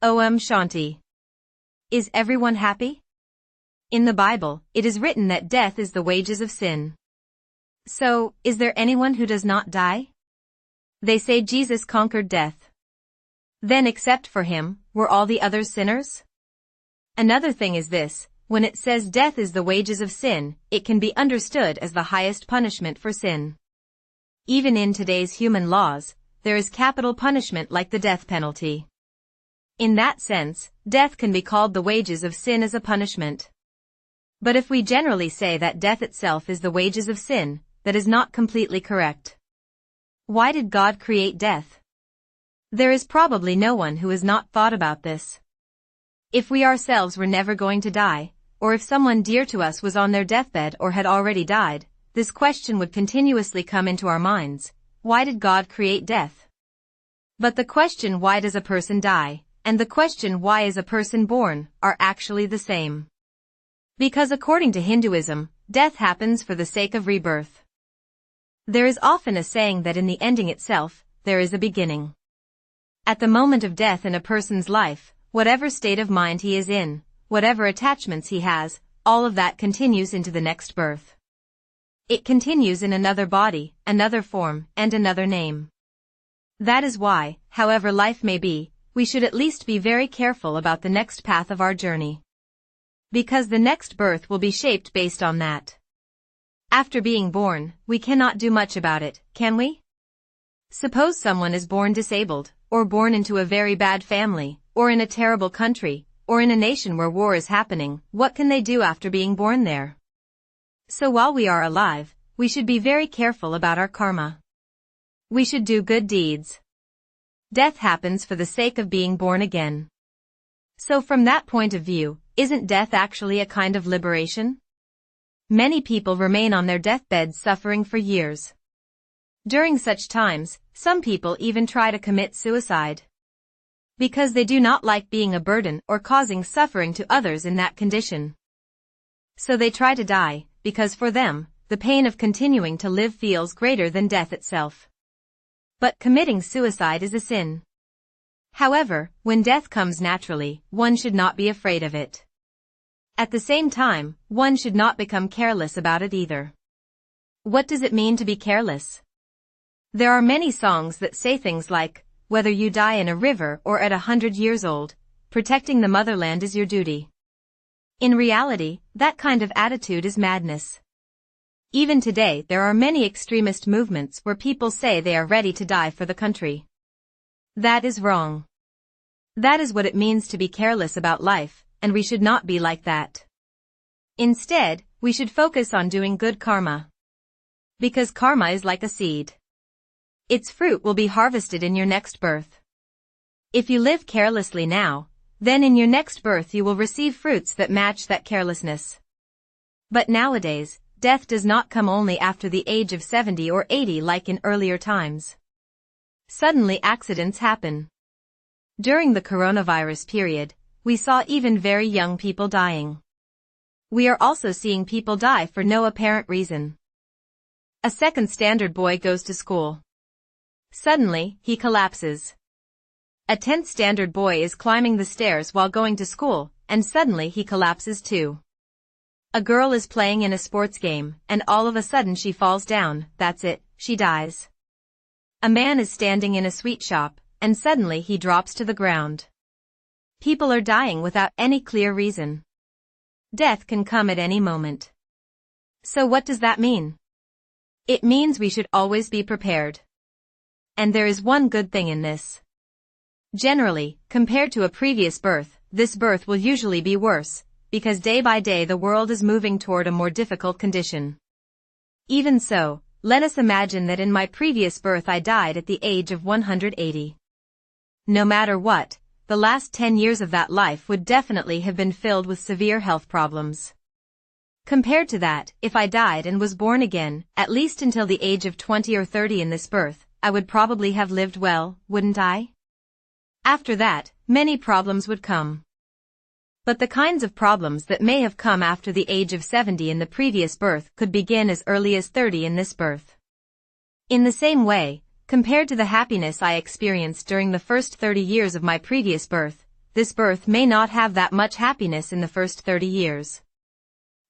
Om Shanti. Is everyone happy? In the Bible, it is written that death is the wages of sin. So, is there anyone who does not die? They say Jesus conquered death. Then except for him, were all the others sinners? Another thing is this, when it says death is the wages of sin, it can be understood as the highest punishment for sin. Even in today's human laws, there is capital punishment like the death penalty. In that sense, death can be called the wages of sin as a punishment. But if we generally say that death itself is the wages of sin, that is not completely correct. Why did God create death? There is probably no one who has not thought about this. If we ourselves were never going to die, or if someone dear to us was on their deathbed or had already died, this question would continuously come into our minds. Why did God create death? But the question why does a person die, and the question why is a person born, are actually the same. Because according to Hinduism, death happens for the sake of rebirth. There is often a saying that in the ending itself, there is a beginning. At the moment of death in a person's life, whatever state of mind he is in, whatever attachments he has, all of that continues into the next birth. It continues in another body, another form, and another name. That is why, however life may be, we should at least be very careful about the next path of our journey. Because the next birth will be shaped based on that. After being born, we cannot do much about it, can we? Suppose someone is born disabled, or born into a very bad family, or in a terrible country, or in a nation where war is happening, what can they do after being born there? So while we are alive, we should be very careful about our karma. We should do good deeds. Death happens for the sake of being born again. So from that point of view, isn't death actually a kind of liberation? Many people remain on their deathbeds suffering for years. During such times, some people even try to commit suicide. Because they do not like being a burden or causing suffering to others in that condition. So they try to die, because for them, the pain of continuing to live feels greater than death itself. But committing suicide is a sin. However, when death comes naturally, one should not be afraid of it. At the same time, one should not become careless about it either. What does it mean to be careless? There are many songs that say things like, whether you die in a river or at 100 years old, protecting the motherland is your duty. In reality, that kind of attitude is madness. Even today there are many extremist movements where people say they are ready to die for the country. That is wrong. That is what it means to be careless about life, and we should not be like that. Instead, we should focus on doing good karma. Because karma is like a seed. Its fruit will be harvested in your next birth. If you live carelessly now, then in your next birth you will receive fruits that match that carelessness. But nowadays, death does not come only after the age of 70 or 80 like in earlier times. Suddenly accidents happen. During the coronavirus period, we saw even very young people dying. We are also seeing people die for no apparent reason. A second standard boy goes to school. Suddenly, he collapses. A 10th standard boy is climbing the stairs while going to school, and suddenly he collapses too. A girl is playing in a sports game, and all of a sudden she falls down, that's it, she dies. A man is standing in a sweet shop, and suddenly he drops to the ground. People are dying without any clear reason. Death can come at any moment. So what does that mean? It means we should always be prepared. And there is one good thing in this. Generally, compared to a previous birth, this birth will usually be worse, because day by day the world is moving toward a more difficult condition. Even so, let us imagine that in my previous birth I died at the age of 180. No matter what, the last 10 years of that life would definitely have been filled with severe health problems. Compared to that, if I died and was born again, at least until the age of 20 or 30 in this birth, I would probably have lived well, wouldn't I? After that, many problems would come. But the kinds of problems that may have come after the age of 70 in the previous birth could begin as early as 30 in this birth. In the same way, compared to the happiness I experienced during the first 30 years of my previous birth, this birth may not have that much happiness in the first 30 years.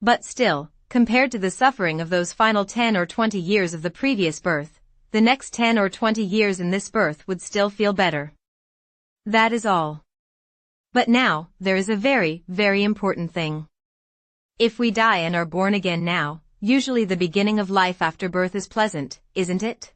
But still, compared to the suffering of those final 10 or 20 years of the previous birth, the next 10 or 20 years in this birth would still feel better. That is all. But now, there is a very, very important thing. If we die and are born again now, usually the beginning of life after birth is pleasant, isn't it?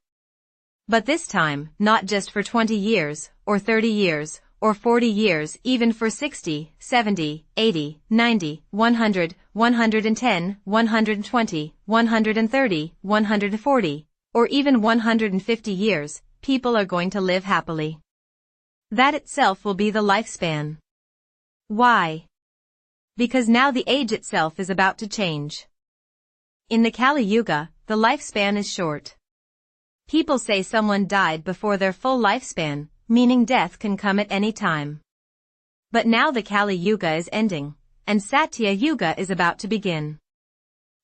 But this time, not just for 20 years, or 30 years, or 40 years, even for 60, 70, 80, 90, 100, 110, 120, 130, 140, or even 150 years, people are going to live happily. That itself will be the lifespan. Why? Because now the age itself is about to change. In the Kali Yuga, the lifespan is short. People say someone died before their full lifespan, meaning death can come at any time. But now the Kali Yuga is ending, and Satya Yuga is about to begin.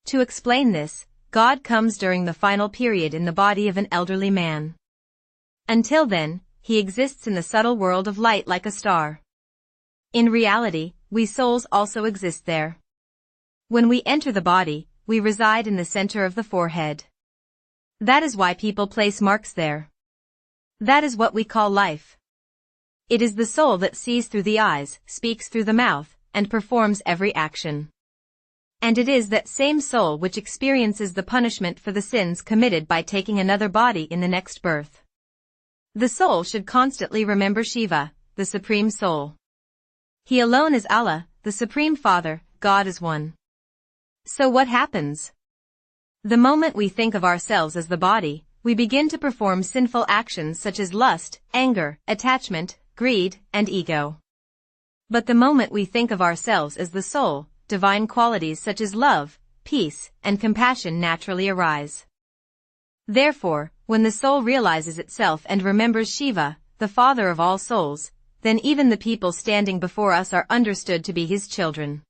To explain this, God comes during the final period in the body of an elderly man. Until then, he exists in the subtle world of light like a star. In reality, we souls also exist there. When we enter the body, we reside in the center of the forehead. That is why people place marks there. That is what we call life. It is the soul that sees through the eyes, speaks through the mouth, and performs every action. And it is that same soul which experiences the punishment for the sins committed by taking another body in the next birth. The soul should constantly remember Shiva, the Supreme Soul. He alone is Allah, the Supreme Father, God is one. So what happens? The moment we think of ourselves as the body, we begin to perform sinful actions such as lust, anger, attachment, greed, and ego. But the moment we think of ourselves as the soul, divine qualities such as love, peace, and compassion naturally arise. Therefore, when the soul realizes itself and remembers Shiva, the Father of all souls, then even the people standing before us are understood to be his children.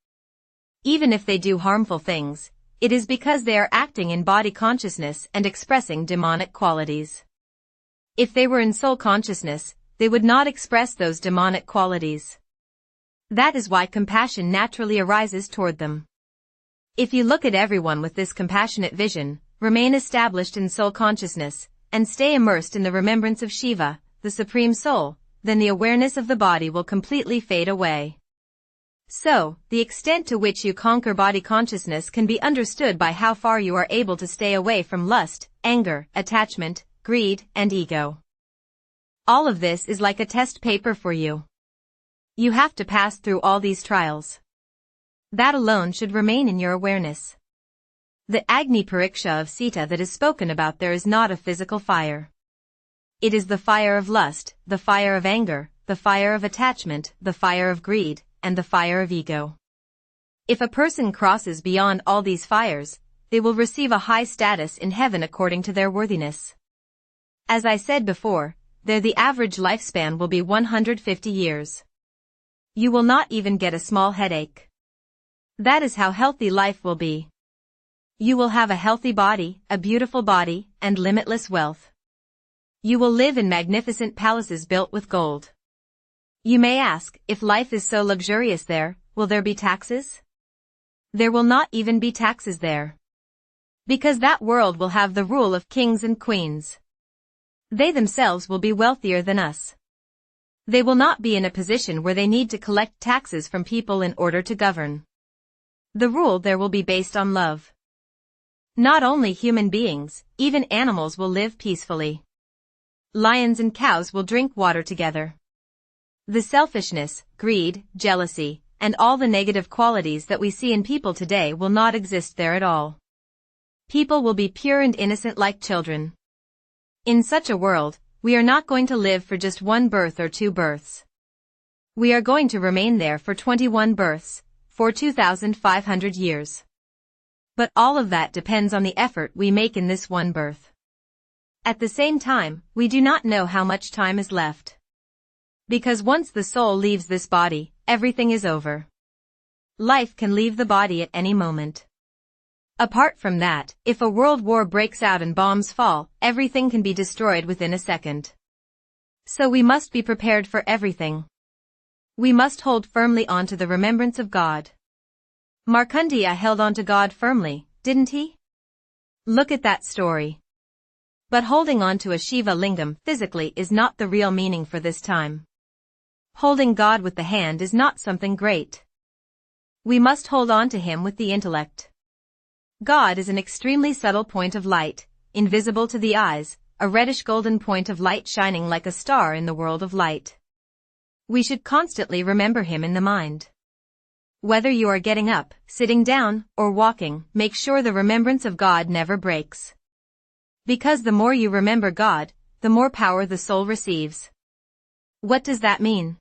Even if they do harmful things, it is because they are acting in body consciousness and expressing demonic qualities. If they were in soul consciousness, they would not express those demonic qualities. That is why compassion naturally arises toward them. If you look at everyone with this compassionate vision, remain established in soul consciousness, and stay immersed in the remembrance of Shiva, the Supreme Soul, then the awareness of the body will completely fade away. So, the extent to which you conquer body consciousness can be understood by how far you are able to stay away from lust, anger, attachment, greed, and ego. All of this is like a test paper for you. You have to pass through all these trials. That alone should remain in your awareness. The Agni Pariksha of Sita that is spoken about there is not a physical fire. It is the fire of lust, the fire of anger, the fire of attachment, the fire of greed, and the fire of ego. If a person crosses beyond all these fires, they will receive a high status in heaven according to their worthiness. As I said before, there the average lifespan will be 150 years. You will not even get a small headache. That is how healthy life will be. You will have a healthy body, a beautiful body, and limitless wealth. You will live in magnificent palaces built with gold. You may ask, if life is so luxurious there, will there be taxes? There will not even be taxes there. Because that world will have the rule of kings and queens. They themselves will be wealthier than us. They will not be in a position where they need to collect taxes from people in order to govern. The rule there will be based on love. Not only human beings, even animals will live peacefully. Lions and cows will drink water together. The selfishness, greed, jealousy, and all the negative qualities that we see in people today will not exist there at all. People will be pure and innocent like children. In such a world, we are not going to live for just one birth or 2 births. We are going to remain there for 21 births, for 2,500 years. But all of that depends on the effort we make in this one birth. At the same time, we do not know how much time is left. Because once the soul leaves this body, everything is over. Life can leave the body at any moment. Apart from that, if a world war breaks out and bombs fall, everything can be destroyed within a second. So we must be prepared for everything. We must hold firmly on to the remembrance of God. Markandeya held on to God firmly, didn't he? Look at that story. But holding on to a Shiva lingam physically is not the real meaning for this time. Holding God with the hand is not something great. We must hold on to him with the intellect. God is an extremely subtle point of light, invisible to the eyes, a reddish golden point of light shining like a star in the world of light. We should constantly remember him in the mind. Whether you are getting up, sitting down, or walking, make sure the remembrance of God never breaks. Because the more you remember God, the more power the soul receives. What does that mean?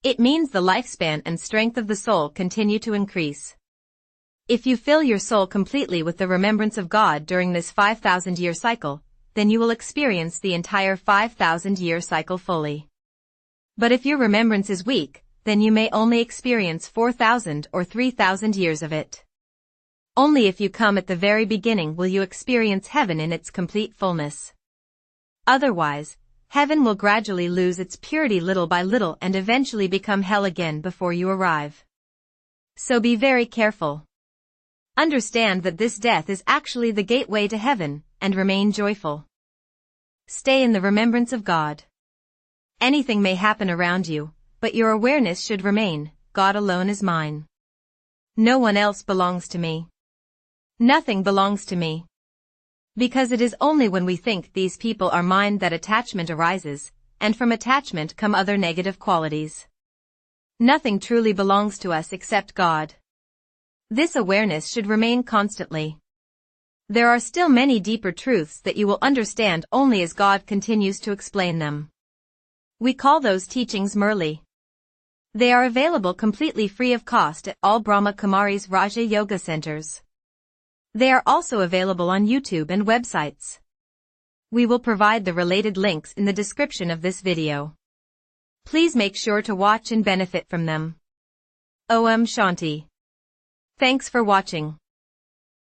It means the lifespan and strength of the soul continue to increase. If you fill your soul completely with the remembrance of God during this 5,000-year cycle, then you will experience the entire 5,000-year cycle fully. But if your remembrance is weak, then you may only experience 4,000 or 3,000 years of it. Only if you come at the very beginning will you experience heaven in its complete fullness. Otherwise, heaven will gradually lose its purity little by little and eventually become hell again before you arrive. So be very careful. Understand that this death is actually the gateway to heaven, and remain joyful. Stay in the remembrance of God. Anything may happen around you, but your awareness should remain, God alone is mine. No one else belongs to me. Nothing belongs to me. Because it is only when we think these people are mine that attachment arises, and from attachment come other negative qualities. Nothing truly belongs to us except God. This awareness should remain constantly. There are still many deeper truths that you will understand only as God continues to explain them. We call those teachings Murli. They are available completely free of cost at all Brahma Kumari's Raja Yoga centers. They are also available on YouTube and websites. We will provide the related links in the description of this video. Please make sure to watch and benefit from them. Om Shanti. Thanks for watching.